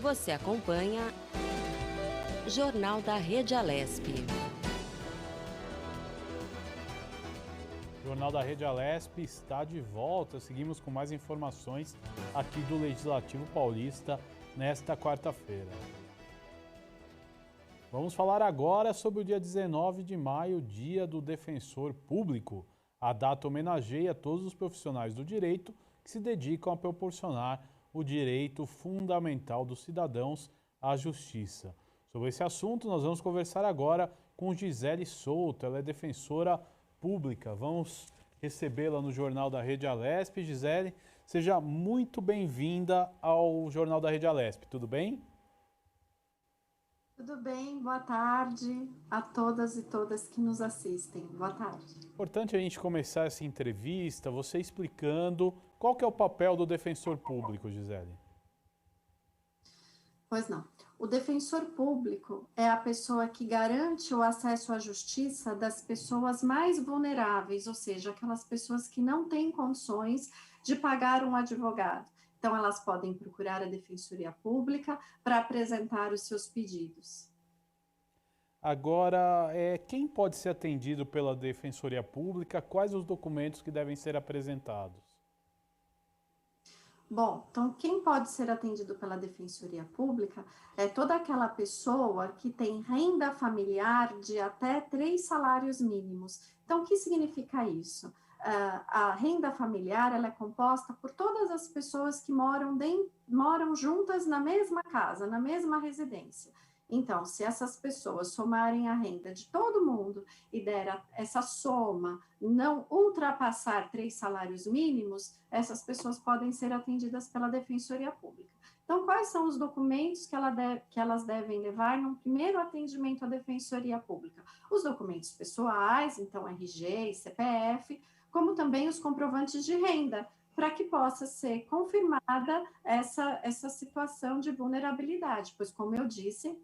Você acompanha Jornal da Rede Alesp. O Jornal da Rede Alesp está de volta. Seguimos com mais informações aqui do Legislativo Paulista nesta quarta-feira. Vamos falar agora sobre o dia 19 de maio, Dia do Defensor Público. A data homenageia todos os profissionais do direito que se dedicam a proporcionar o direito fundamental dos cidadãos à justiça. Sobre esse assunto, nós vamos conversar agora com Gisele Souto. Ela é defensora pública. Vamos recebê-la no Jornal da Rede Alesp. Gisele, seja muito bem-vinda ao Jornal da Rede Alesp. Tudo bem? Tudo bem, boa tarde a todas e todas que nos assistem. Boa tarde. Importante a gente começar essa entrevista, você explicando qual que é o papel do defensor público, Gisele. Pois não. O defensor público é a pessoa que garante o acesso à justiça das pessoas mais vulneráveis, ou seja, aquelas pessoas que não têm condições de pagar um advogado. Então, elas podem procurar a Defensoria Pública para apresentar os seus pedidos. Agora, quem pode ser atendido pela Defensoria Pública? Quais os documentos que devem ser apresentados? Bom, então quem pode ser atendido pela Defensoria Pública é toda aquela pessoa que tem renda familiar de até 3 salários mínimos. Então, o que significa isso? A renda familiar ela é composta por todas as pessoas que moram juntas na mesma casa, na mesma residência. Então, se essas pessoas somarem a renda de todo mundo e der essa soma não ultrapassar 3 salários mínimos, essas pessoas podem ser atendidas pela Defensoria Pública. Então, quais são os documentos que elas devem levar no primeiro atendimento à Defensoria Pública? Os documentos pessoais, então RG e CPF, como também os comprovantes de renda, para que possa ser confirmada essa situação de vulnerabilidade, pois, como eu disse,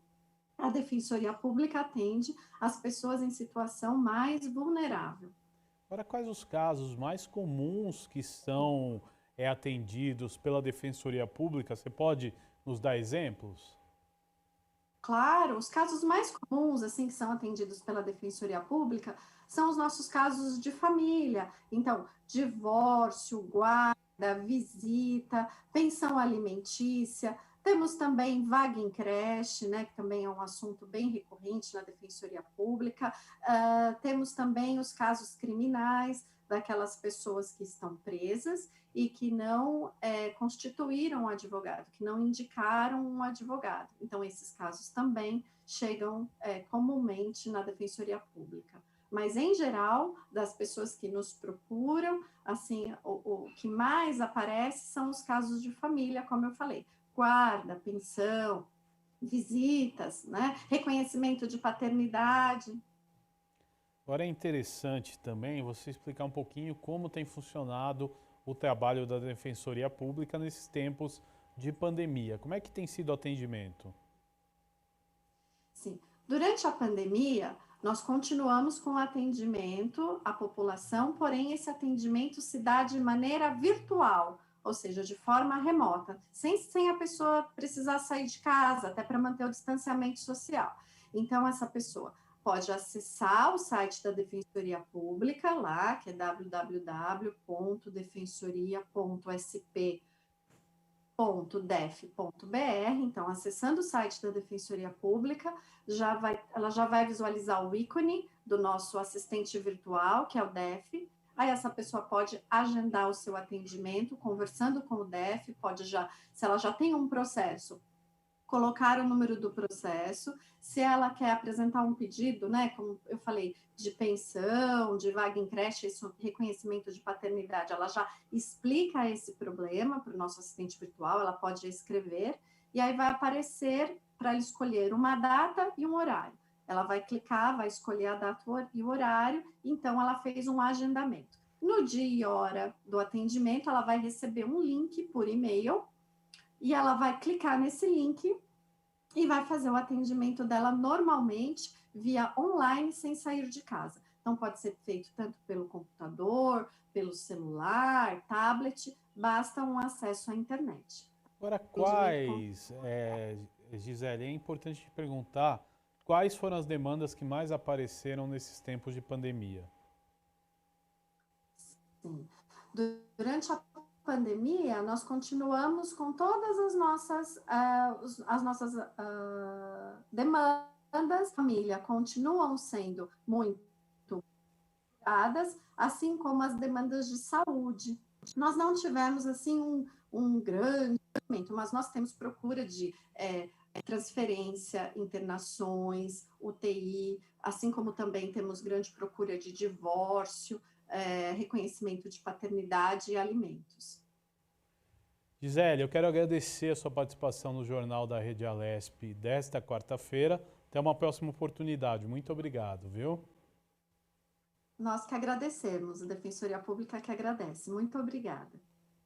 a Defensoria Pública atende as pessoas em situação mais vulnerável. Agora, quais os casos mais comuns que são atendidos pela Defensoria Pública? Você pode nos dar exemplos? Claro, os casos mais comuns, assim, que são atendidos pela Defensoria Pública, são os nossos casos de família. Então, divórcio, guarda, visita, pensão alimentícia. Temos também vaga em creche, né, que também é um assunto bem recorrente na Defensoria Pública. Temos também os casos criminais, daquelas pessoas que estão presas e que não constituíram um advogado, que não indicaram um advogado. Então, esses casos também chegam comumente na Defensoria Pública. Mas, em geral, das pessoas que nos procuram, assim, o que mais aparece são os casos de família, como eu falei, guarda, pensão, visitas, né, reconhecimento de paternidade. Agora é interessante também você explicar um pouquinho como tem funcionado o trabalho da Defensoria Pública nesses tempos de pandemia. Como é que tem sido o atendimento? Sim, durante a pandemia, nós continuamos com o atendimento à população, porém esse atendimento se dá de maneira virtual, ou seja, de forma remota, sem a pessoa precisar sair de casa, até para manter o distanciamento social. Então, essa pessoa pode acessar o site da Defensoria Pública, lá, que é www.defensoria.sp.def.br. Então, acessando o site da Defensoria Pública, ela já vai visualizar o ícone do nosso assistente virtual, que é o DEF. Aí essa pessoa pode agendar o seu atendimento, conversando com o DEF, se ela já tem um processo, colocar o número do processo, se ela quer apresentar um pedido, né, como eu falei, de pensão, de vaga em creche, esse reconhecimento de paternidade, ela já explica esse problema para o nosso assistente virtual, ela pode escrever, e aí vai aparecer para ela escolher uma data e um horário. Ela vai clicar, vai escolher a data e o horário, então ela fez um agendamento. No dia e hora do atendimento, ela vai receber um link por e-mail, e ela vai clicar nesse link e vai fazer o atendimento dela normalmente via online, sem sair de casa. Então, pode ser feito tanto pelo computador, pelo celular, tablet, basta um acesso à internet. Agora, quais, Gisele, é importante te perguntar, quais foram as demandas que mais apareceram nesses tempos de pandemia? Sim. Durante a pandemia, nós continuamos com todas as nossas demandas. Família continuam sendo muito cuidadas, assim como as demandas de saúde. Nós não tivemos assim um grande aumento, mas nós temos procura de transferência, internações, UTI, assim como também temos grande procura de divórcio, reconhecimento de paternidade e alimentos. Gisele, eu quero agradecer a sua participação no Jornal da Rede Alesp desta quarta-feira. Até uma próxima oportunidade. Muito obrigado, viu? Nós que agradecemos, a Defensoria Pública que agradece. Muito obrigada.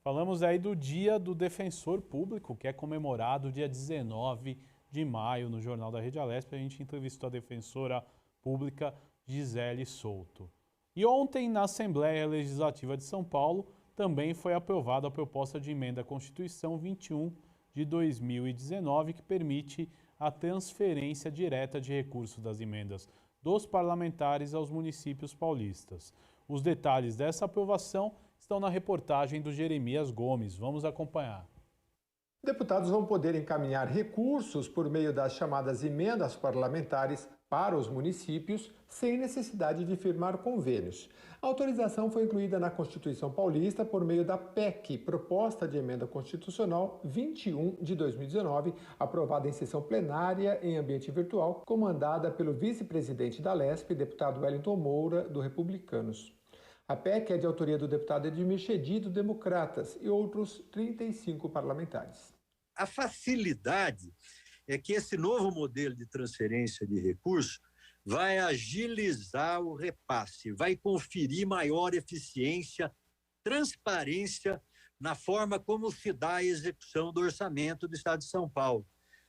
Falamos aí do Dia do Defensor Público, que é comemorado dia 19 de maio no Jornal da Rede Alesp. A gente entrevistou a defensora pública Gisele Souto. E ontem, na Assembleia Legislativa de São Paulo, também foi aprovada a proposta de emenda à Constituição 21 de 2019, que permite a transferência direta de recursos das emendas dos parlamentares aos municípios paulistas. Os detalhes dessa aprovação estão na reportagem do Jeremias Gomes. Vamos acompanhar. Deputados vão poder encaminhar recursos por meio das chamadas emendas parlamentares para os municípios sem necessidade de firmar convênios. A autorização foi incluída na Constituição Paulista por meio da PEC, Proposta de Emenda Constitucional 21 de 2019, aprovada em sessão plenária em ambiente virtual, comandada pelo vice-presidente da Alesp, deputado Wellington Moura, do Republicanos. A PEC é de autoria do deputado Edmir Chedid, do Democratas, e outros 35 parlamentares. A facilidade é que esse novo modelo de transferência de recursos vai agilizar o repasse, vai conferir maior eficiência, transparência na forma como se dá a execução do orçamento do Estado de São Paulo,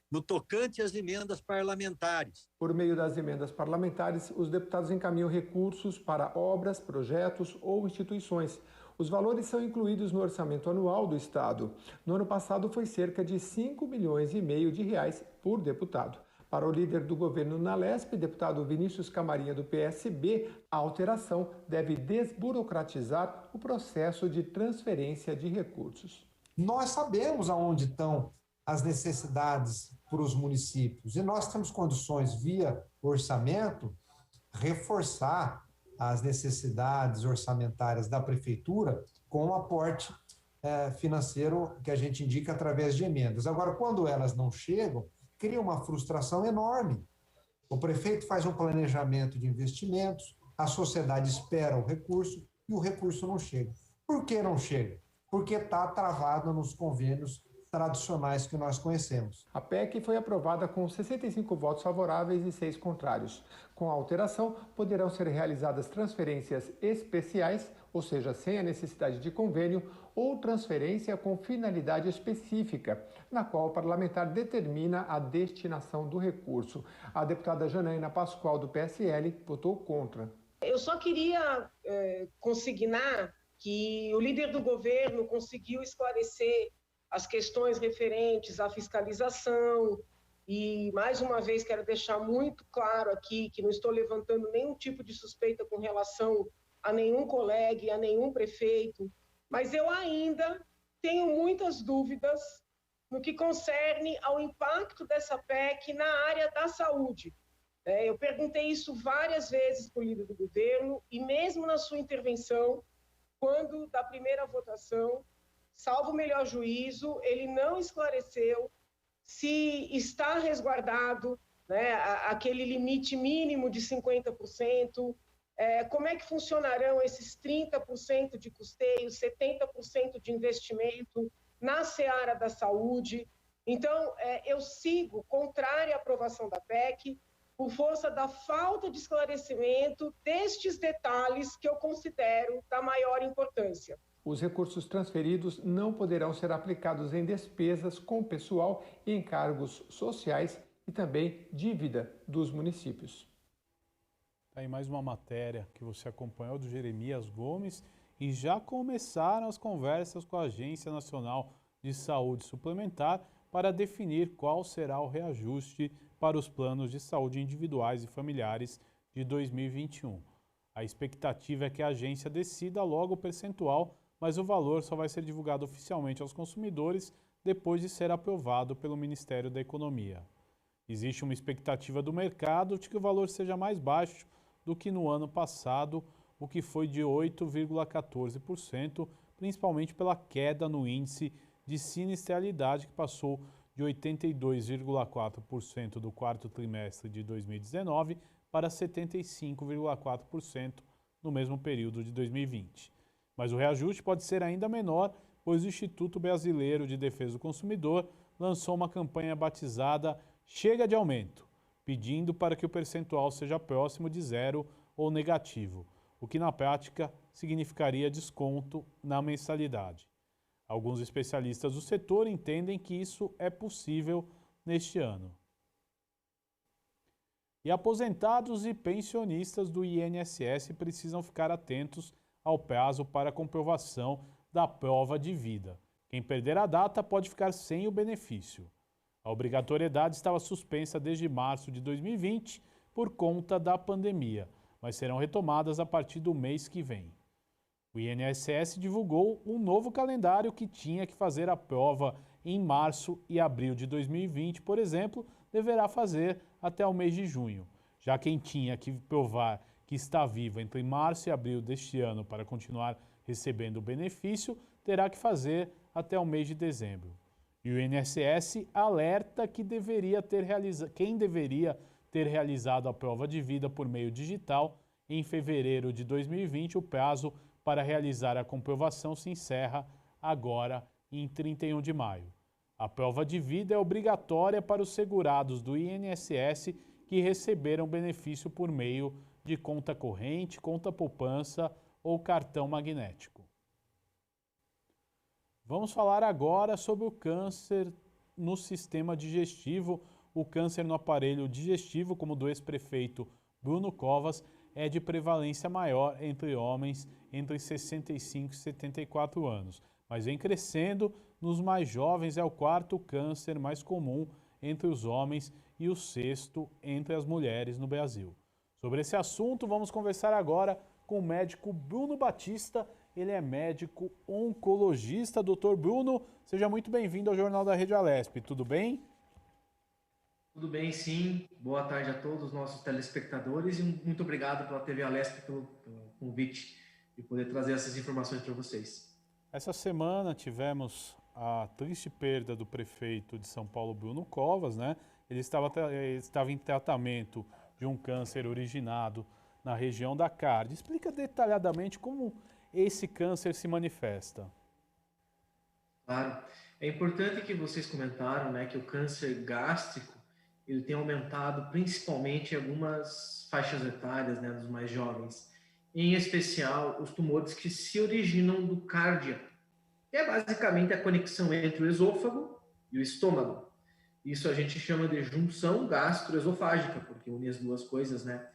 no tocante às emendas parlamentares. Por meio das emendas parlamentares, os deputados encaminham recursos para obras, projetos ou instituições. Os valores são incluídos no orçamento anual do Estado. No ano passado foi cerca de 5,5 milhões de reais por deputado. Para o líder do governo na Alesp, deputado Vinícius Camarinha, do PSB, a alteração deve desburocratizar o processo de transferência de recursos. Nós sabemos aonde estão as necessidades para os municípios e nós temos condições, via orçamento, reforçar as necessidades orçamentárias da prefeitura com o aporte financeiro que a gente indica através de emendas. Agora, quando elas não chegam, cria uma frustração enorme. O prefeito faz um planejamento de investimentos, a sociedade espera o recurso e o recurso não chega. Por que não chega? Porque está travado nos convênios tradicionais que nós conhecemos. A PEC foi aprovada com 65 votos favoráveis e 6 contrários. Com a alteração, poderão ser realizadas transferências especiais, ou seja, sem a necessidade de convênio, ou transferência com finalidade específica, na qual o parlamentar determina a destinação do recurso. A deputada Janaína Pascoal, do PSL, votou contra. Eu só queria consignar que o líder do governo conseguiu esclarecer as questões referentes à fiscalização e, mais uma vez, quero deixar muito claro aqui que não estou levantando nenhum tipo de suspeita com relação a nenhum colega e a nenhum prefeito, mas eu ainda tenho muitas dúvidas no que concerne ao impacto dessa PEC na área da saúde. Eu perguntei isso várias vezes para o líder do governo e mesmo na sua intervenção, quando da primeira votação, salvo o melhor juízo, ele não esclareceu se está resguardado, né, aquele limite mínimo de 50%, como é que funcionarão esses 30% de custeio, 70% de investimento na seara da saúde. Então, eu sigo contrária à aprovação da PEC, por força da falta de esclarecimento destes detalhes que eu considero da maior importância. Os recursos transferidos não poderão ser aplicados em despesas com pessoal e encargos sociais e também dívida dos municípios. Tá aí mais uma matéria que você acompanhou do Jeremias Gomes e já começaram as conversas com a Agência Nacional de Saúde Suplementar para definir qual será o reajuste para os planos de saúde individuais e familiares de 2021. A expectativa é que a agência decida logo o percentual, mas o valor só vai ser divulgado oficialmente aos consumidores depois de ser aprovado pelo Ministério da Economia. Existe uma expectativa do mercado de que o valor seja mais baixo do que no ano passado, o que foi de 8,14%, principalmente pela queda no índice de sinistralidade, que passou de 82,4% do quarto trimestre de 2019 para 75,4% no mesmo período de 2020. Mas o reajuste pode ser ainda menor, pois o Instituto Brasileiro de Defesa do Consumidor lançou uma campanha batizada Chega de Aumento, pedindo para que o percentual seja próximo de zero ou negativo, o que na prática significaria desconto na mensalidade. Alguns especialistas do setor entendem que isso é possível neste ano. E aposentados e pensionistas do INSS precisam ficar atentos ao prazo para comprovação da prova de vida. Quem perder a data pode ficar sem o benefício. A obrigatoriedade estava suspensa desde março de 2020 por conta da pandemia, mas serão retomadas a partir do mês que vem. O INSS divulgou um novo calendário que tinha que fazer a prova em março e abril de 2020, por exemplo, deverá fazer até o mês de junho. Já quem tinha que provar que está vivo entre março e abril deste ano para continuar recebendo o benefício, terá que fazer até o mês de dezembro. E o INSS alerta que quem deveria ter realizado a prova de vida por meio digital em fevereiro de 2020, o prazo para realizar a comprovação se encerra agora em 31 de maio. A prova de vida é obrigatória para os segurados do INSS que receberam benefício por meio de conta corrente, conta poupança ou cartão magnético. Vamos falar agora sobre o câncer no sistema digestivo. O câncer no aparelho digestivo, como do ex-prefeito Bruno Covas, é de prevalência maior entre homens entre 65 e 74 anos, mas vem crescendo nos mais jovens, é o quarto câncer mais comum entre os homens e o sexto entre as mulheres no Brasil. Sobre esse assunto, vamos conversar agora com o médico Bruno Batista. Ele é médico oncologista. Doutor Bruno, seja muito bem-vindo ao Jornal da Rede Alesp. Tudo bem? Tudo bem, sim. Boa tarde a todos os nossos telespectadores e muito obrigado pela TV Alesp pelo convite de poder trazer essas informações para vocês. Essa semana tivemos a triste perda do prefeito de São Paulo, Bruno Covas, né? Ele estava em tratamento de um câncer originado na região da carne. Explica detalhadamente como esse câncer se manifesta. Claro. É importante que vocês comentaram, né, que o câncer gástrico ele tem aumentado principalmente em algumas faixas etárias, né, dos mais jovens. Em especial, os tumores que se originam do cárdia, que é basicamente a conexão entre o esôfago e o estômago. Isso a gente chama de junção gastroesofágica, porque une as duas coisas, né?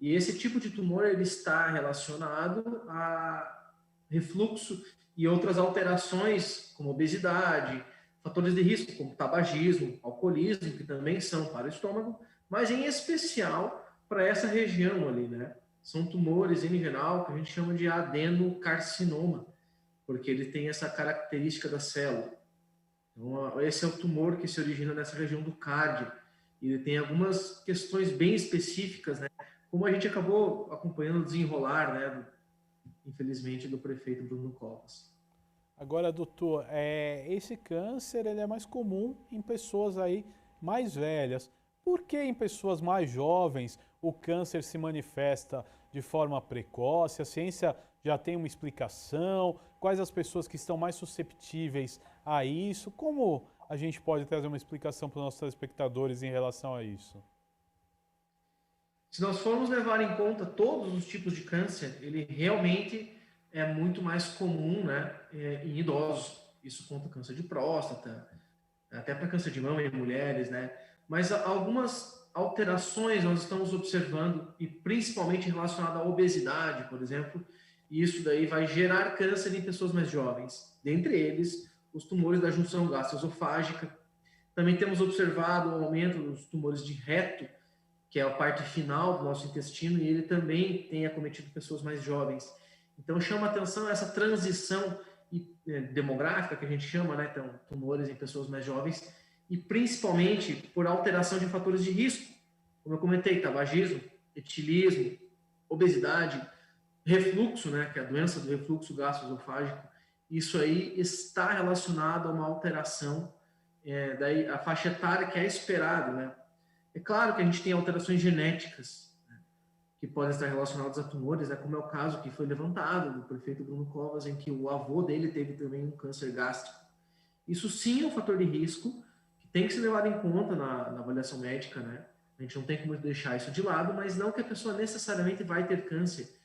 E esse tipo de tumor ele está relacionado a refluxo e outras alterações, como obesidade, fatores de risco, como tabagismo, alcoolismo, que também são para o estômago, mas em especial para essa região ali, né? São tumores, em geral, que a gente chama de adenocarcinoma, porque ele tem essa característica da célula. Então, esse é o tumor que se origina nessa região do cárdio. E ele tem algumas questões bem específicas, né? Como a gente acabou acompanhando o desenrolar, né, infelizmente, do prefeito Bruno Covas. Agora, doutor, esse câncer ele é mais comum em pessoas aí mais velhas. Por que em pessoas mais jovens o câncer se manifesta de forma precoce? A ciência já tem uma explicação? Quais as pessoas que estão mais susceptíveis a isso? Como a gente pode trazer uma explicação para os nossos telespectadores em relação a isso? Se nós formos levar em conta todos os tipos de câncer, ele realmente é muito mais comum, né, em idosos. Isso conta câncer de próstata, até para câncer de mama em mulheres, né? Mas algumas alterações nós estamos observando, e principalmente relacionada à obesidade, por exemplo, e isso daí vai gerar câncer em pessoas mais jovens. Dentre eles, os tumores da junção gastroesofágica. Também temos observado o aumento dos tumores de reto, que é a parte final do nosso intestino, e ele também tem acometido pessoas mais jovens. Então, chama atenção essa transição demográfica, que a gente chama, né? Então, tumores em pessoas mais jovens, e principalmente por alteração de fatores de risco, como eu comentei, tabagismo, etilismo, obesidade, refluxo, né? Que é a doença do refluxo gastroesofágico. Isso aí está relacionado a uma alteração daí a faixa etária que é esperado, né? É claro que a gente tem alterações genéticas, né, que podem estar relacionadas a tumores, né, como é o caso que foi levantado do prefeito Bruno Covas, em que o avô dele teve também um câncer gástrico. Isso sim é um fator de risco que tem que ser levado em conta na avaliação médica, né? A gente não tem como deixar isso de lado, mas não que a pessoa necessariamente vai ter câncer,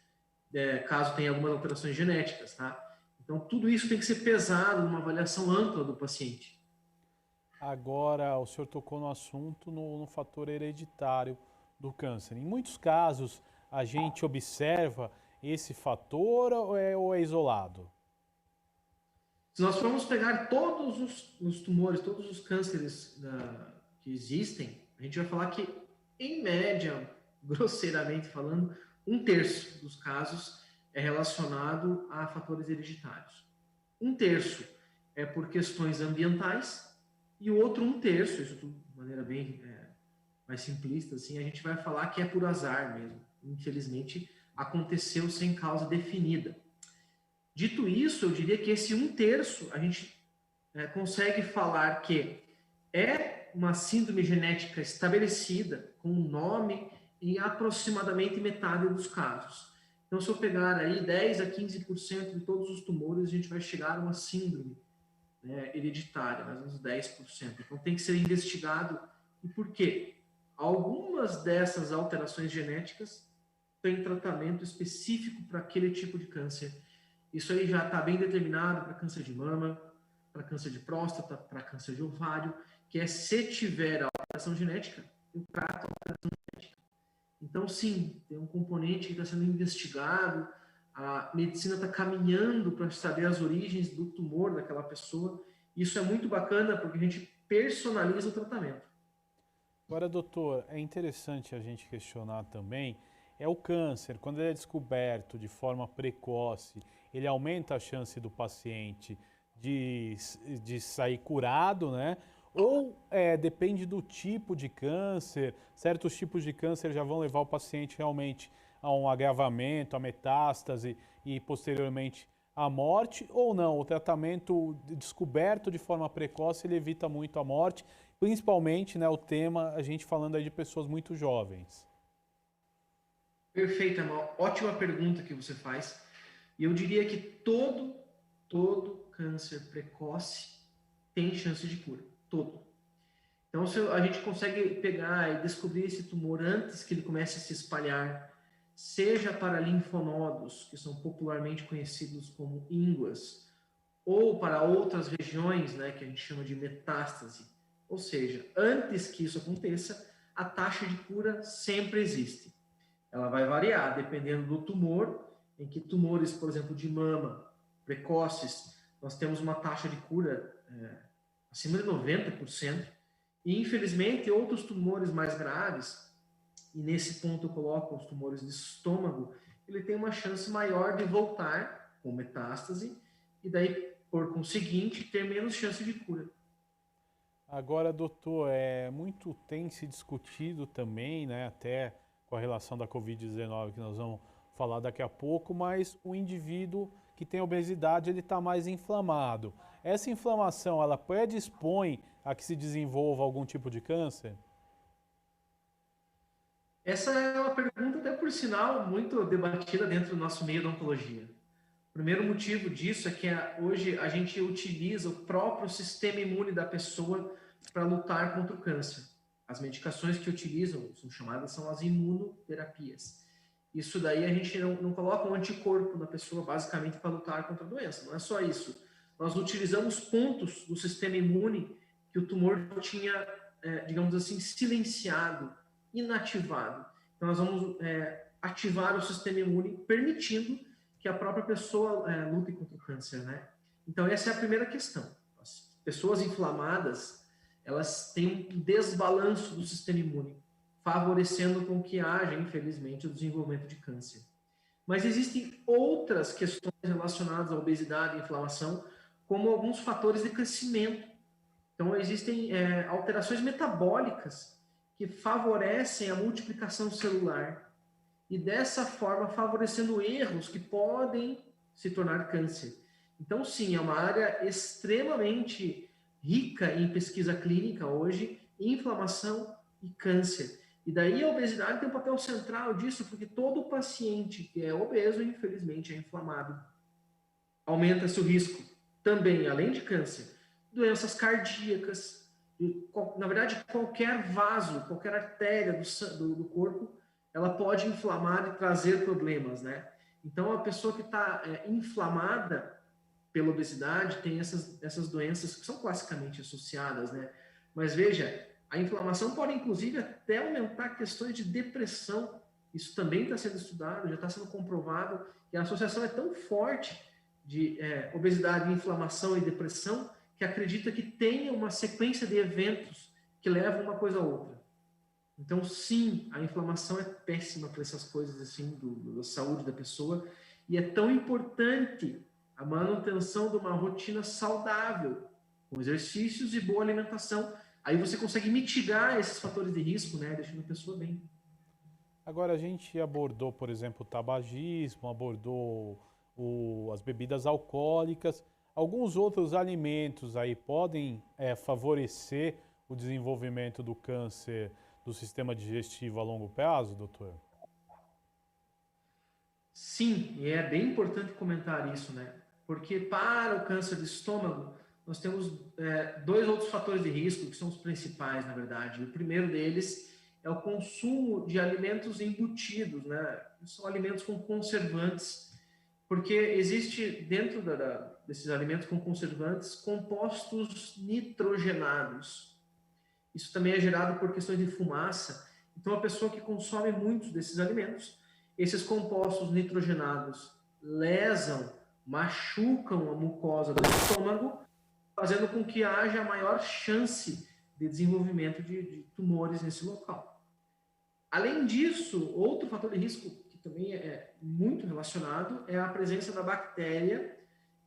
caso tenha algumas alterações genéticas, tá? Então, tudo isso tem que ser pesado numa avaliação ampla do paciente. Agora, o senhor tocou no assunto no fator hereditário do câncer. Em muitos casos, a gente observa esse fator ou é isolado? Se nós formos pegar todos os tumores, todos os cânceres que existem, a gente vai falar que, em média, grosseiramente falando, 1/3 dos casos é relacionado a fatores hereditários. 1/3 é por questões ambientais, e o outro 1/3, isso de maneira bem mais simplista, assim, a gente vai falar que é por azar mesmo. Infelizmente, aconteceu sem causa definida. Dito isso, eu diria que esse 1/3 a gente consegue falar que é uma síndrome genética estabelecida, com um nome em aproximadamente metade dos casos. Então, se eu pegar aí 10 a 15% de todos os tumores, a gente vai chegar a uma síndrome hereditária, mais ou menos 10%. Então, tem que ser investigado. E por quê? Algumas dessas alterações genéticas têm tratamento específico para aquele tipo de câncer. Isso aí já está bem determinado para câncer de mama, para câncer de próstata, para câncer de ovário, que é se tiver alteração genética, eu trato a alteração genética. Então, sim, tem um componente que está sendo investigado, a medicina está caminhando para saber as origens do tumor daquela pessoa. Isso é muito bacana porque a gente personaliza o tratamento. Agora, doutor, é interessante a gente questionar também, o câncer, quando ele é descoberto de forma precoce, ele aumenta a chance do paciente de sair curado, né? Ou depende do tipo de câncer, certos tipos de câncer já vão levar o paciente realmente a um agravamento, a metástase e posteriormente a morte, ou não? O tratamento descoberto de forma precoce, ele evita muito a morte, principalmente, né, o tema, a gente falando aí de pessoas muito jovens. Perfeito, é uma ótima pergunta que você faz. E eu diria que todo câncer precoce tem chance de cura, todo. Então, se a gente consegue pegar e descobrir esse tumor antes que ele comece a se espalhar, seja para linfonodos, que são popularmente conhecidos como ínguas, ou para outras regiões, né, que a gente chama de metástase. Ou seja, antes que isso aconteça, a taxa de cura sempre existe. Ela vai variar dependendo do tumor, em que tumores, por exemplo, de mama, precoces, nós temos uma taxa de cura acima de 90%, e infelizmente outros tumores mais graves, e nesse ponto eu coloco os tumores de estômago, ele tem uma chance maior de voltar com metástase, e daí, por conseguinte, ter menos chance de cura. Agora, doutor, muito tem se discutido também, né, até com a relação da Covid-19, que nós vamos falar daqui a pouco, mas o indivíduo que tem obesidade, ele está mais inflamado. Essa inflamação, ela predispõe a que se desenvolva algum tipo de câncer? Essa é uma pergunta, até por sinal, muito debatida dentro do nosso meio da oncologia. O primeiro motivo disso é que hoje a gente utiliza o próprio sistema imune da pessoa para lutar contra o câncer. As medicações que utilizam, são as imunoterapias. Isso daí a gente não coloca um anticorpo na pessoa basicamente para lutar contra a doença. Não é só isso. Nós utilizamos pontos do sistema imune que o tumor tinha, digamos assim, silenciado, inativado. Então nós vamos ativar o sistema imune, permitindo que a própria pessoa lute contra o câncer, né? Então essa é a primeira questão. pessoas inflamadas, elas têm um desbalanço do sistema imune, favorecendo com que haja, infelizmente, o desenvolvimento de câncer. Mas existem outras questões relacionadas à obesidade e inflamação, como alguns fatores de crescimento. Então, existem alterações metabólicas que favorecem a multiplicação celular e, dessa forma, favorecendo erros que podem se tornar câncer. Então, sim, é uma área extremamente rica em pesquisa clínica hoje, inflamação e câncer. E daí a obesidade tem um papel central disso, porque todo paciente que é obeso, infelizmente, é inflamado. Aumenta-se o risco também, além de câncer, doenças cardíacas, na verdade, qualquer vaso, qualquer artéria do corpo, ela pode inflamar e trazer problemas, né? Então, a pessoa que está inflamada pela obesidade tem essas doenças que são classicamente associadas, né? Mas veja, a inflamação pode, inclusive, até aumentar questões de depressão. Isso também está sendo estudado, já está sendo comprovado que a associação é tão forte de obesidade, inflamação e depressão que acredita que tenha uma sequência de eventos que levam uma coisa a outra. Então, sim, a inflamação é péssima para essas coisas assim da saúde da pessoa e é tão importante a manutenção de uma rotina saudável, com exercícios e boa alimentação. Aí você consegue mitigar esses fatores de risco, né, deixando a pessoa bem. Agora, a gente abordou, por exemplo, o tabagismo, abordou as bebidas alcoólicas. Alguns outros alimentos aí podem favorecer o desenvolvimento do câncer do sistema digestivo a longo prazo, doutor? Sim, e é bem importante comentar isso, né? Porque para o câncer do estômago, nós temos dois outros fatores de risco, que são os principais, na verdade. O primeiro deles é o consumo de alimentos embutidos, né? São alimentos com conservantes, porque existe dentro desses alimentos com conservantes compostos nitrogenados. Isso também é gerado por questões de fumaça. Então, a pessoa que consome muitos desses alimentos, esses compostos nitrogenados lesam, machucam a mucosa do estômago, fazendo com que haja maior chance de desenvolvimento de tumores nesse local. Além disso, outro fator de risco que também é muito relacionado é a presença da bactéria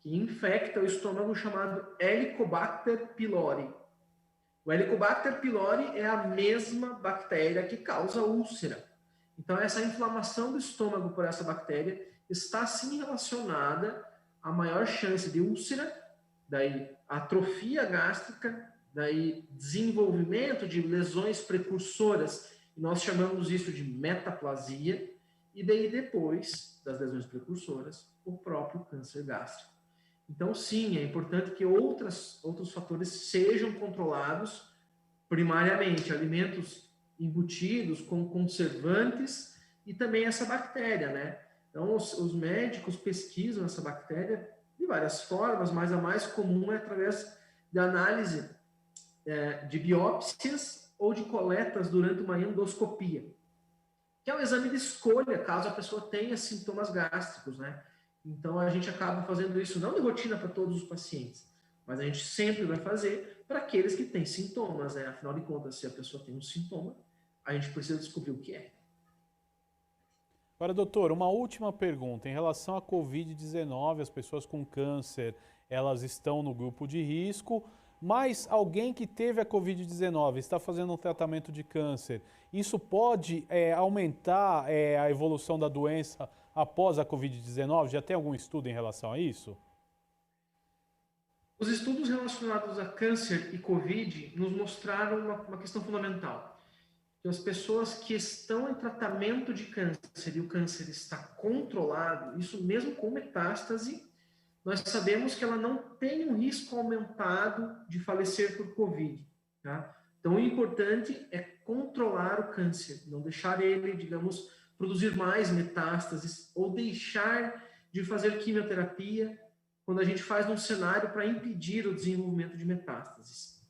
que infecta o estômago, chamado Helicobacter pylori. O Helicobacter pylori é a mesma bactéria que causa úlcera. Então, essa inflamação do estômago por essa bactéria está sim relacionada a maior chance de úlcera, daí atrofia gástrica, daí desenvolvimento de lesões precursoras, e nós chamamos isso de metaplasia, e daí depois das lesões precursoras, o próprio câncer gástrico. Então, sim, é importante que outros fatores sejam controlados, primariamente alimentos embutidos com conservantes e também essa bactéria, né? Então, os médicos pesquisam essa bactéria de várias formas, mas a mais comum é através de análise de biópsias ou de coletas durante uma endoscopia, que é um exame de escolha, caso a pessoa tenha sintomas gástricos, né? Então, a gente acaba fazendo isso não de rotina para todos os pacientes, mas a gente sempre vai fazer para aqueles que têm sintomas, né? Afinal de contas, se a pessoa tem um sintoma, a gente precisa descobrir o que é. Agora, doutor, uma última pergunta. Em relação à Covid-19, as pessoas com câncer, elas estão no grupo de risco, mas alguém que teve a Covid-19 está fazendo um tratamento de câncer, isso pode aumentar a evolução da doença após a Covid-19? Já tem algum estudo em relação a isso? Os estudos relacionados a câncer e Covid nos mostraram uma questão fundamental. Que as pessoas que estão em tratamento de câncer e o câncer está controlado, isso mesmo com metástase, nós sabemos que ela não tem um risco aumentado de falecer por Covid. Tá? Então, o importante é controlar o câncer, não deixar ele, digamos, produzir mais metástases ou deixar de fazer quimioterapia quando a gente faz um cenário para impedir o desenvolvimento de metástases.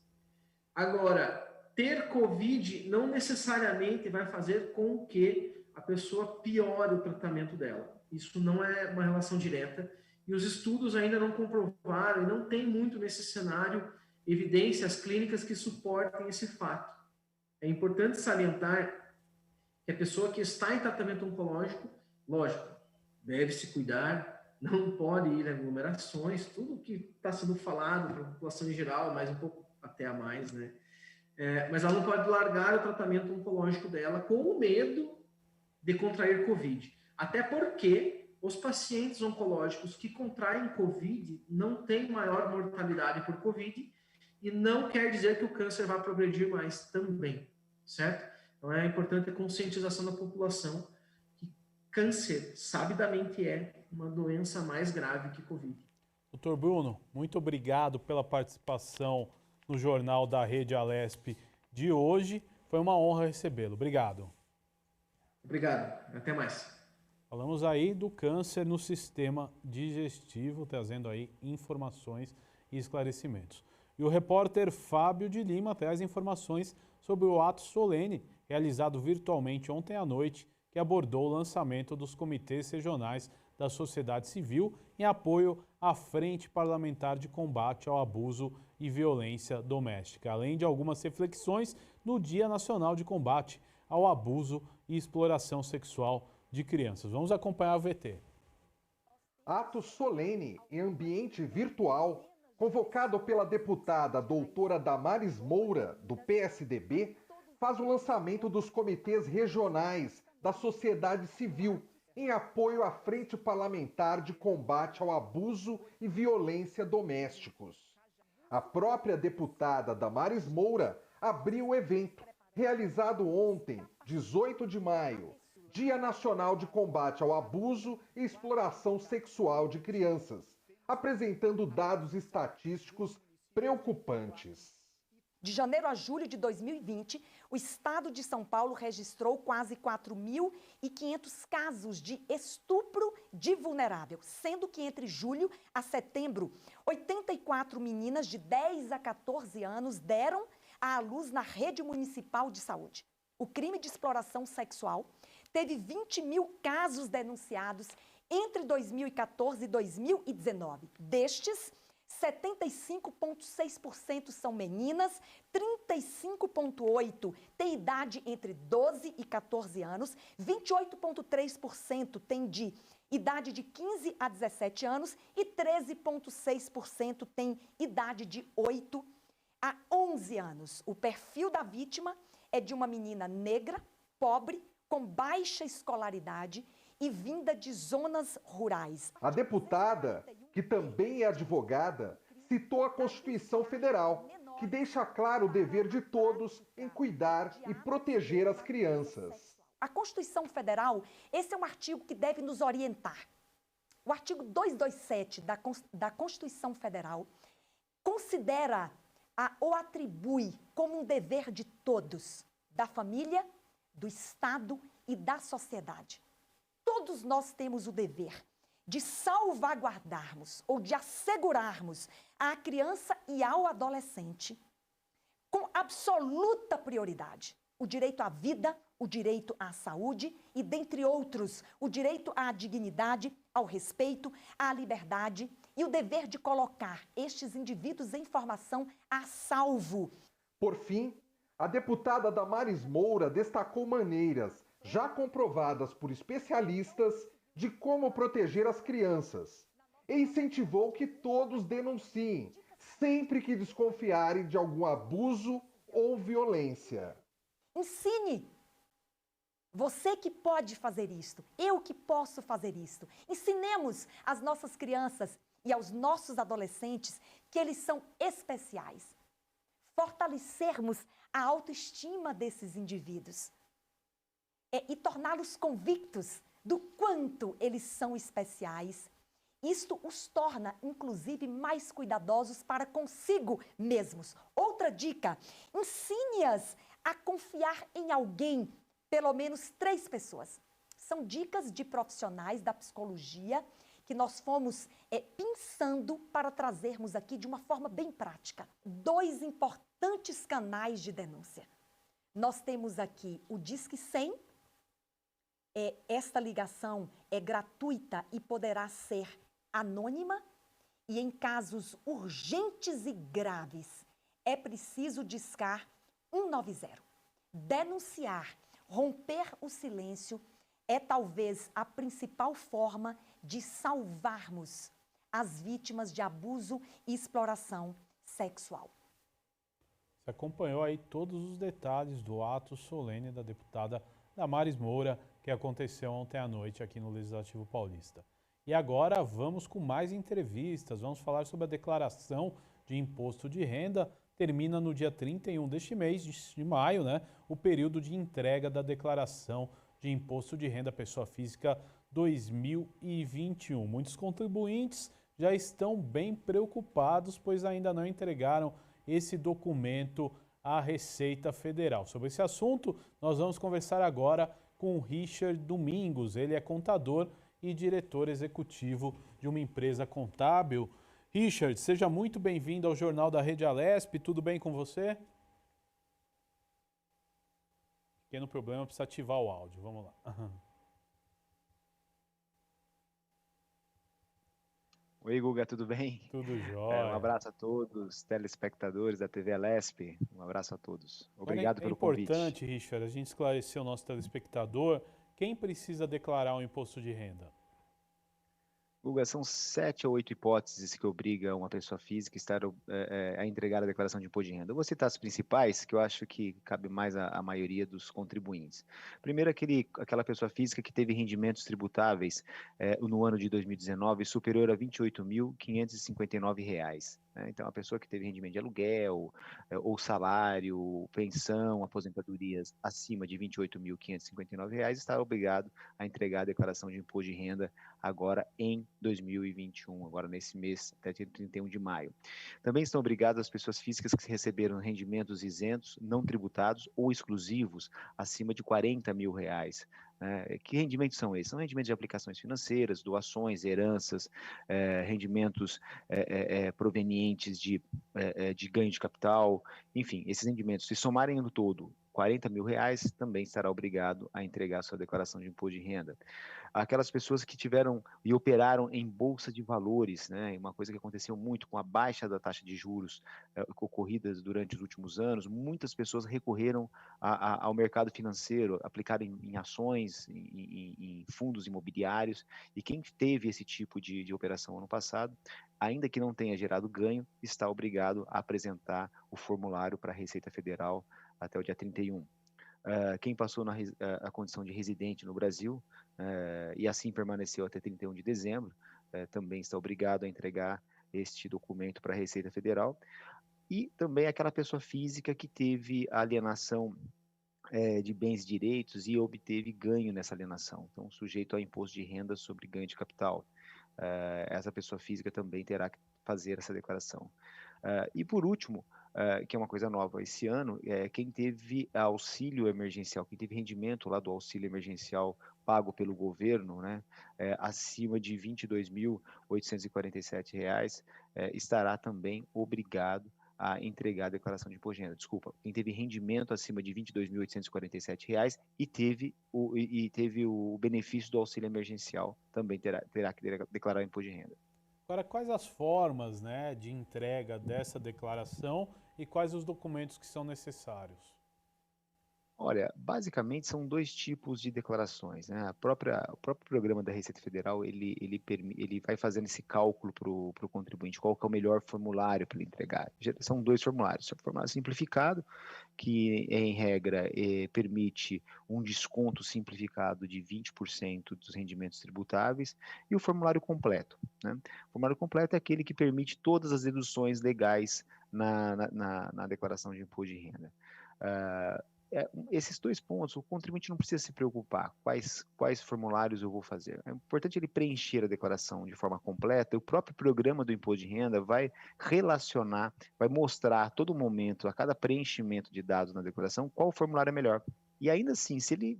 Agora, ter Covid não necessariamente vai fazer com que a pessoa piore o tratamento dela. Isso não é uma relação direta e os estudos ainda não comprovaram e não tem muito nesse cenário evidências clínicas que suportem esse fato. É importante salientar que a pessoa que está em tratamento oncológico, lógico, deve se cuidar, não pode ir a aglomerações, tudo que está sendo falado para a população em geral, mas um pouco até a mais, né? Mas ela não pode largar o tratamento oncológico dela com o medo de contrair Covid. Até porque os pacientes oncológicos que contraem Covid não têm maior mortalidade por Covid e não quer dizer que o câncer vai progredir mais também, certo? Então é importante a conscientização da população que câncer, sabidamente, é uma doença mais grave que Covid. Doutor Bruno, muito obrigado pela participação no Jornal da Rede Alesp de hoje. Foi uma honra recebê-lo. Obrigado. Obrigado. Até mais. Falamos aí do câncer no sistema digestivo, trazendo aí informações e esclarecimentos. E o repórter Fábio de Lima traz informações sobre o ato solene realizado virtualmente ontem à noite, que abordou o lançamento dos comitês regionais da sociedade civil em apoio à Frente Parlamentar de Combate ao Abuso e Violência Doméstica, além de algumas reflexões no Dia Nacional de Combate ao Abuso e Exploração Sexual de Crianças. Vamos acompanhar o VT. Ato solene em ambiente virtual, convocado pela deputada doutora Damares Moura, do PSDB, faz o lançamento dos comitês regionais da sociedade civil em apoio à Frente Parlamentar de Combate ao Abuso e Violência Domésticos. A própria deputada Damares Moura abriu o evento, realizado ontem, 18 de maio, Dia Nacional de Combate ao Abuso e Exploração Sexual de Crianças, apresentando dados estatísticos preocupantes. De janeiro a julho de 2020, o estado de São Paulo registrou quase 4.500 casos de estupro de vulnerável, sendo que entre julho a setembro, 84 meninas de 10 a 14 anos deram à luz na rede municipal de saúde. O crime de exploração sexual teve 20 mil casos denunciados entre 2014 e 2019. Destes, 75,6% são meninas, 35,8% têm idade entre 12 e 14 anos, 28,3% têm de idade de 15 a 17 anos e 13,6% têm idade de 8 a 11 anos. O perfil da vítima é de uma menina negra, pobre, com baixa escolaridade e vinda de zonas rurais. A deputada, que também é advogada, citou a Constituição Federal, que deixa claro o dever de todos em cuidar e proteger as crianças. A Constituição Federal, esse é um artigo que deve nos orientar. O artigo 227 da Constituição Federal considera ou atribui como um dever de todos, da família, do Estado e da sociedade. Todos nós temos o dever de salvaguardarmos ou de assegurarmos à criança e ao adolescente, com absoluta prioridade, o direito à vida, o direito à saúde e, dentre outros, o direito à dignidade, ao respeito, à liberdade e o dever de colocar estes indivíduos em formação a salvo. Por fim, a deputada Damares Moura destacou maneiras já comprovadas por especialistas de como proteger as crianças e incentivou que todos denunciem sempre que desconfiarem de algum abuso ou violência. Ensine! Você que pode fazer isto, eu que posso fazer isto. Ensinemos às nossas crianças e aos nossos adolescentes que eles são especiais. Fortalecermos a autoestima desses indivíduos e torná-los convictos do quanto eles são especiais. Isto os torna, inclusive, mais cuidadosos para consigo mesmos. Outra dica, ensine-as a confiar em alguém, pelo menos 3 pessoas. São dicas de profissionais da psicologia que nós fomos pensando para trazermos aqui de uma forma bem prática. 2 importantes canais de denúncia. Nós temos aqui o Disque 100. Esta ligação é gratuita e poderá ser anônima e, em casos urgentes e graves, é preciso discar 190. Denunciar, romper o silêncio é talvez a principal forma de salvarmos as vítimas de abuso e exploração sexual. Você acompanhou aí todos os detalhes do ato solene da deputada Damares Moura, que aconteceu ontem à noite aqui no Legislativo Paulista. E agora vamos com mais entrevistas, vamos falar sobre a declaração de imposto de renda. Termina no dia 31 deste mês de maio, né, o período de entrega da declaração de imposto de renda pessoa física 2021. Muitos contribuintes já estão bem preocupados, pois ainda não entregaram esse documento à Receita Federal. Sobre esse assunto, nós vamos conversar agora com o Richard Domingos. Ele é contador e diretor executivo de uma empresa contábil. Richard, seja muito bem-vindo ao Jornal da Rede Alesp. Tudo bem com você? Pequeno problema, precisa ativar o áudio. Vamos lá. Oi, Guga, tudo bem? Tudo jóia. Um abraço a todos, telespectadores da TV Alesp. Um abraço a todos. Obrigado pelo convite. É importante, Richard, a gente esclarecer o nosso telespectador. Quem precisa declarar o imposto de renda? Guga, são 7 ou 8 hipóteses que obrigam uma pessoa física a entregar a declaração de imposto de renda. Eu vou citar as principais, que eu acho que cabe mais à maioria dos contribuintes. Primeiro, aquela pessoa física que teve rendimentos tributáveis no ano de 2019 superior a R$ 28.559. Então, a pessoa que teve rendimento de aluguel, ou salário, pensão, aposentadorias acima de R$ 28.559 está obrigado a entregar a declaração de imposto de renda agora em 2021, agora nesse mês, até 31 de maio. Também estão obrigadas as pessoas físicas que receberam rendimentos isentos, não tributados ou exclusivos acima de R$ 40 mil. Que rendimentos são esses? São rendimentos de aplicações financeiras, doações, heranças, rendimentos provenientes de ganho de capital, enfim, esses rendimentos, se somarem no todo R$ 40 mil, também estará obrigado a entregar sua declaração de imposto de renda. Aquelas pessoas que tiveram e operaram em bolsa de valores, uma coisa que aconteceu muito com a baixa da taxa de juros ocorridas durante os últimos anos, muitas pessoas recorreram ao mercado financeiro, aplicaram em ações, em fundos imobiliários, e quem teve esse tipo de operação ano passado, ainda que não tenha gerado ganho, está obrigado a apresentar o formulário para a Receita Federal até o dia 31. Quem passou a condição de residente no Brasil e assim permaneceu até 31 de dezembro, também está obrigado a entregar este documento para a Receita Federal. E também aquela pessoa física que teve alienação de bens e direitos e obteve ganho nessa alienação, então sujeito a imposto de renda sobre ganho de capital. Essa pessoa física também terá que fazer essa declaração. E por último, que é uma coisa nova esse ano, quem teve auxílio emergencial, quem teve rendimento lá do auxílio emergencial pago pelo governo, acima de R$ 22.847, estará também obrigado a entregar a declaração de imposto de renda. Desculpa, quem teve rendimento acima de R$ 22.847 e teve o benefício do auxílio emergencial também terá que declarar o imposto de renda. Agora, quais as formas, de entrega dessa declaração e quais os documentos que são necessários? Olha, basicamente são dois tipos de declarações, O próprio programa da Receita Federal, ele vai fazendo esse cálculo para o contribuinte, qual que é o melhor formulário para ele entregar. São dois formulários, o formulário simplificado, que em regra permite um desconto simplificado de 20% dos rendimentos tributáveis, e o formulário completo. O formulário completo é aquele que permite todas as deduções legais na declaração de imposto de renda. Esses dois pontos, o contribuinte não precisa se preocupar quais formulários eu vou fazer. É importante ele preencher a declaração de forma completa, e o próprio programa do imposto de renda vai relacionar, vai mostrar a todo momento, a cada preenchimento de dados na declaração, qual formulário é melhor. E ainda assim, se ele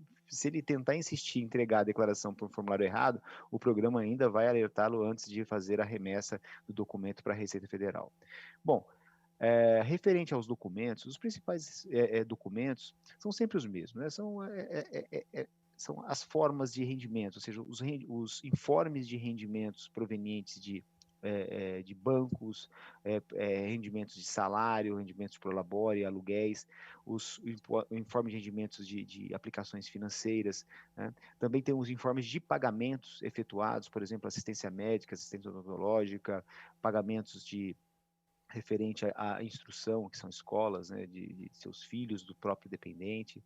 tentar insistir em entregar a declaração por um formulário errado, o programa ainda vai alertá-lo antes de fazer a remessa do documento para a Receita Federal. Bom, referente aos documentos, os principais documentos são sempre os mesmos, são as formas de rendimento, ou seja, os informes de rendimentos provenientes de de bancos, rendimentos de salário, rendimentos por labore, aluguéis, o informe de rendimentos de aplicações financeiras, né? Também tem os informes de pagamentos efetuados, por exemplo, assistência médica, assistência odontológica, pagamentos referente à instrução, que são escolas, né, de seus filhos, do próprio dependente.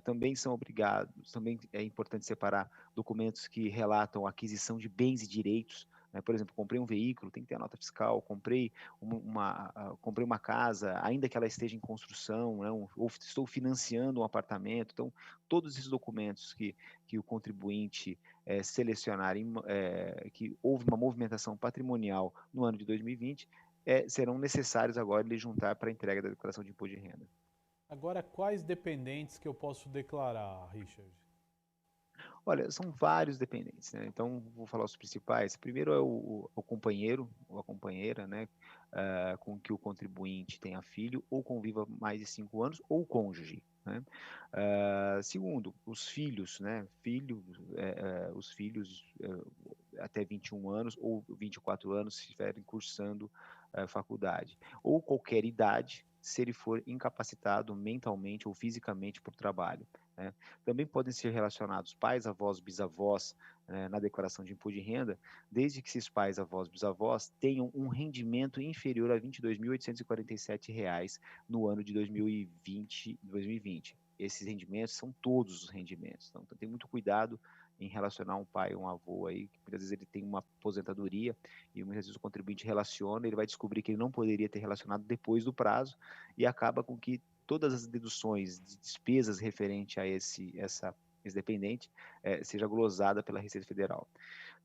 Também são obrigados, também é importante separar documentos que relatam a aquisição de bens e direitos, né? Por exemplo, comprei um veículo, tem que ter a nota fiscal, comprei uma casa, ainda que ela esteja em construção, né, ou estou financiando um apartamento. Então, todos esses documentos que o contribuinte selecionar, que houve uma movimentação patrimonial no ano de 2020, serão necessários agora ele juntar para a entrega da declaração de imposto de renda. Agora, quais dependentes que eu posso declarar, Richard? Olha, são vários dependentes, né? Então, vou falar os principais. Primeiro é o companheiro ou a companheira, né? Com que o contribuinte tenha filho ou conviva mais de 5 anos, ou cônjuge, né? Segundo, os filhos, né? Os filhos até 21 anos ou 24 anos, se estiverem cursando faculdade. Ou qualquer idade, se ele for incapacitado mentalmente ou fisicamente por trabalho, né? Também podem ser relacionados pais, avós, bisavós, na declaração de imposto de renda, desde que esses pais, avós, bisavós tenham um rendimento inferior a R$ 22.847 no ano de 2020. Esses rendimentos são todos os rendimentos. Então, tem muito cuidado em relacionar um pai ou um avô aí, que muitas vezes ele tem uma aposentadoria e muitas vezes o contribuinte relaciona, ele vai descobrir que ele não poderia ter relacionado depois do prazo e acaba com que todas as deduções de despesas referente a esse dependente seja glosada pela Receita Federal.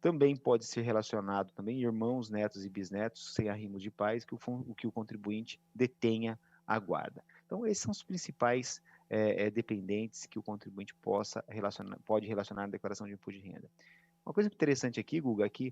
Também pode ser relacionado também irmãos, netos e bisnetos, sem arrimos de pais, que o contribuinte detenha a guarda. Então, esses são os principais dependentes que o contribuinte pode relacionar na declaração de imposto de renda. Uma coisa interessante aqui, Guga, é que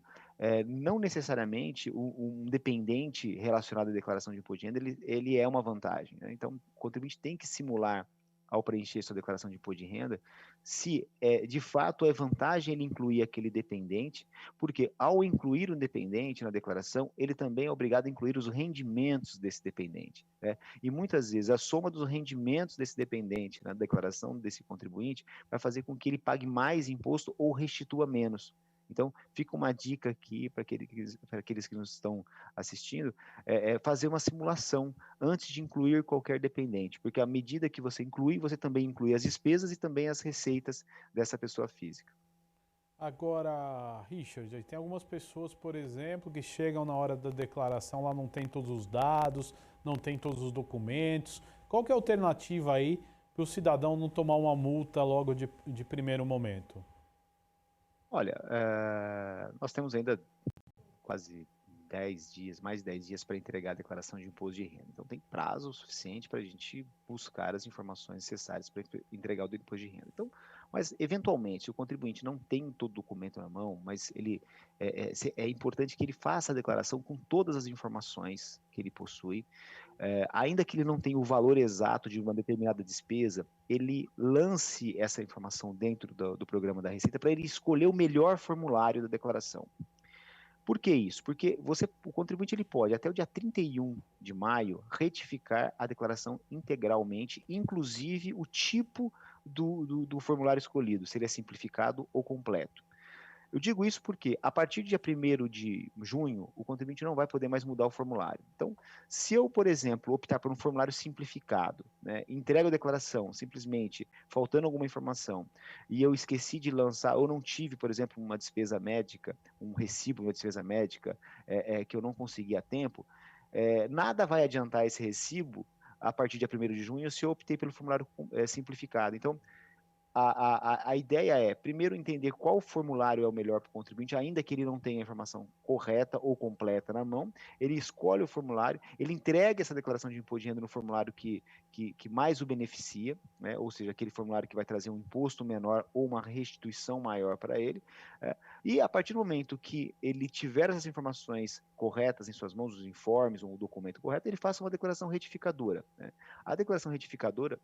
não necessariamente um dependente relacionado à declaração de imposto de renda, ele é uma vantagem, né? Então, o contribuinte tem que simular, ao preencher sua declaração de imposto de renda, se de fato é vantagem ele incluir aquele dependente, porque ao incluir um dependente na declaração, ele também é obrigado a incluir os rendimentos desse dependente, né? E muitas vezes a soma dos rendimentos desse dependente na declaração desse contribuinte vai fazer com que ele pague mais imposto ou restitua menos. Então, fica uma dica aqui para aqueles que nos estão assistindo, fazer uma simulação antes de incluir qualquer dependente, porque à medida que você inclui, você também inclui as despesas e também as receitas dessa pessoa física. Agora, Richard, tem algumas pessoas, por exemplo, que chegam na hora da declaração, lá não tem todos os dados, não tem todos os documentos. Qual que é a alternativa aí para o cidadão não tomar uma multa logo de primeiro momento? Olha, nós temos ainda quase 10 dias, mais de 10 dias para entregar a declaração de imposto de renda. Então, tem prazo suficiente para a gente buscar as informações necessárias para entregar o imposto de renda. Então, mas, eventualmente, se o contribuinte não tem todo o documento na mão, mas é importante que ele faça a declaração com todas as informações que ele possui, ainda que ele não tenha o valor exato de uma determinada despesa, ele lance essa informação dentro do programa da Receita para ele escolher o melhor formulário da declaração. Por que isso? Porque o contribuinte ele pode, até o dia 31 de maio, retificar a declaração integralmente, inclusive o tipo do formulário escolhido, se ele é simplificado ou completo. Eu digo isso porque, a partir do dia 1º de junho, o contribuinte não vai poder mais mudar o formulário. Então, se eu, por exemplo, optar por um formulário simplificado, né, entrego a declaração simplesmente faltando alguma informação, e eu esqueci de lançar, ou não tive, por exemplo, uma despesa médica, um recibo de uma despesa médica que eu não consegui a tempo, nada vai adiantar esse recibo a partir do dia 1º de junho se eu optei pelo formulário simplificado. Então, a ideia é, primeiro, entender qual formulário é o melhor para o contribuinte, ainda que ele não tenha a informação correta ou completa na mão, ele escolhe o formulário, ele entrega essa declaração de imposto de renda no formulário que mais o beneficia, né? Ou seja, aquele formulário que vai trazer um imposto menor ou uma restituição maior para ele, e a partir do momento que ele tiver essas informações corretas em suas mãos, os informes ou o documento correto, ele faça uma declaração retificadora, né? A declaração retificadora,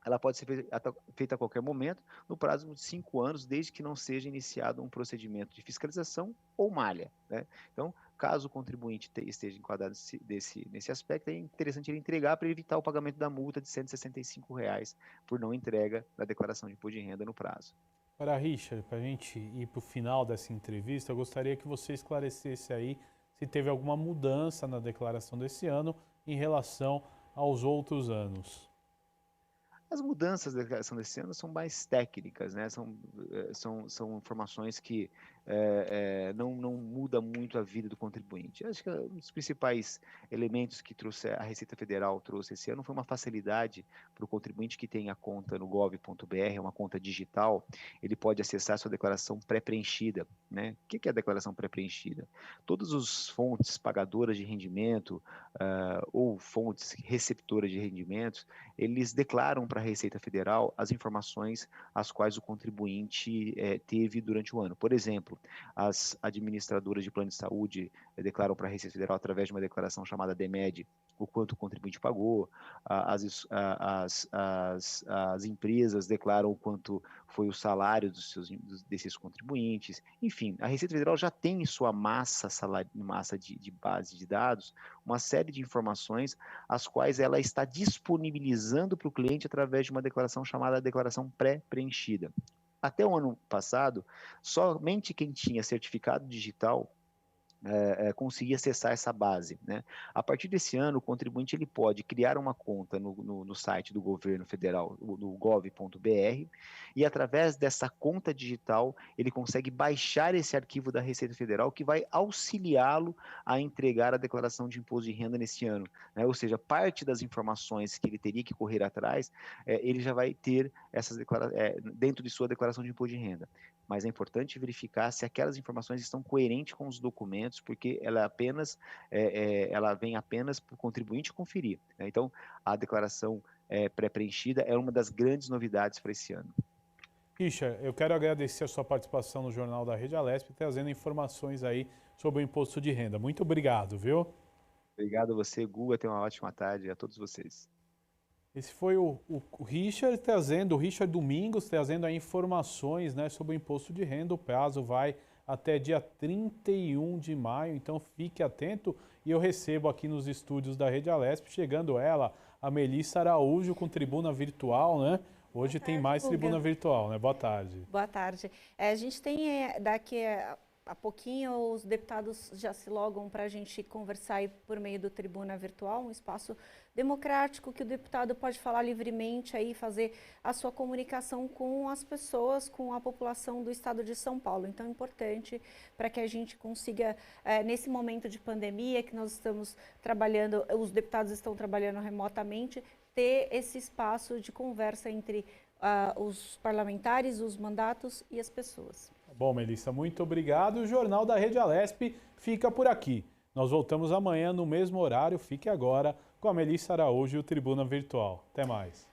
ela pode ser feita a qualquer momento, no prazo de 5 anos, desde que não seja iniciado um procedimento de fiscalização ou malha, né? Então, caso o contribuinte esteja enquadrado nesse aspecto, é interessante ele entregar para evitar o pagamento da multa de R$ 165 por não entrega da declaração de imposto de renda no prazo. Para Richard, para a gente ir para o final dessa entrevista, eu gostaria que você esclarecesse aí se teve alguma mudança na declaração desse ano em relação aos outros anos. As mudanças da declaração desse ano são mais técnicas, né? São informações que não muda muito a vida do contribuinte. Acho que um dos principais elementos que a Receita Federal trouxe esse ano foi uma facilidade para o contribuinte que tem a conta no gov.br, uma conta digital, ele pode acessar a sua declaração pré-preenchida, né? O que é a declaração pré-preenchida? Todas as fontes pagadoras de rendimento ou fontes receptoras de rendimentos, eles declaram para a Receita Federal as informações as quais o contribuinte teve durante o ano. Por exemplo, as administradoras de plano de saúde declaram para a Receita Federal, através de uma declaração chamada DMED, o quanto o contribuinte pagou, as empresas declaram o quanto foi o salário desses contribuintes. Enfim, a Receita Federal já tem em sua massa de base de dados uma série de informações as quais ela está disponibilizando para o cliente através de uma declaração chamada declaração pré-preenchida. Até o ano passado, somente quem tinha certificado digital conseguir acessar essa base, né? A partir desse ano, o contribuinte ele pode criar uma conta no site do governo federal, no gov.br, e através dessa conta digital, ele consegue baixar esse arquivo da Receita Federal que vai auxiliá-lo a entregar a declaração de imposto de renda nesse ano, né? Ou seja, parte das informações que ele teria que correr atrás, ele já vai ter essas dentro de sua declaração de imposto de renda. Mas é importante verificar se aquelas informações estão coerentes com os documentos, porque ela vem apenas para o contribuinte conferir, né? Então, a declaração pré-preenchida é uma das grandes novidades para esse ano. Richard, eu quero agradecer a sua participação no Jornal da Rede Alesp, trazendo informações aí sobre o imposto de renda. Muito obrigado, viu? Obrigado a você, Guga. Tenha uma ótima tarde a todos vocês. Esse foi o Richard o Richard Domingos trazendo aí informações, né, sobre o imposto de renda. O prazo vai até dia 31 de maio, então fique atento. E eu recebo aqui nos estúdios da Rede Alesp, chegando ela, a Melissa Araújo, com tribuna virtual, né? Hoje tem mais tribuna virtual, né? Boa tarde. Boa tarde. A gente tem daqui a pouquinho os deputados já se logam para a gente conversar aí por meio do Tribuna Virtual, um espaço democrático que o deputado pode falar livremente aí, fazer a sua comunicação com as pessoas, com a população do estado de São Paulo. Então é importante para que a gente consiga, nesse momento de pandemia que nós estamos trabalhando, os deputados estão trabalhando remotamente, ter esse espaço de conversa entre os parlamentares, os mandatos e as pessoas. Bom, Melissa, muito obrigado. O Jornal da Rede Alesp fica por aqui. Nós voltamos amanhã no mesmo horário. Fique agora com a Melissa Araújo e o Tribuna Virtual. Até mais.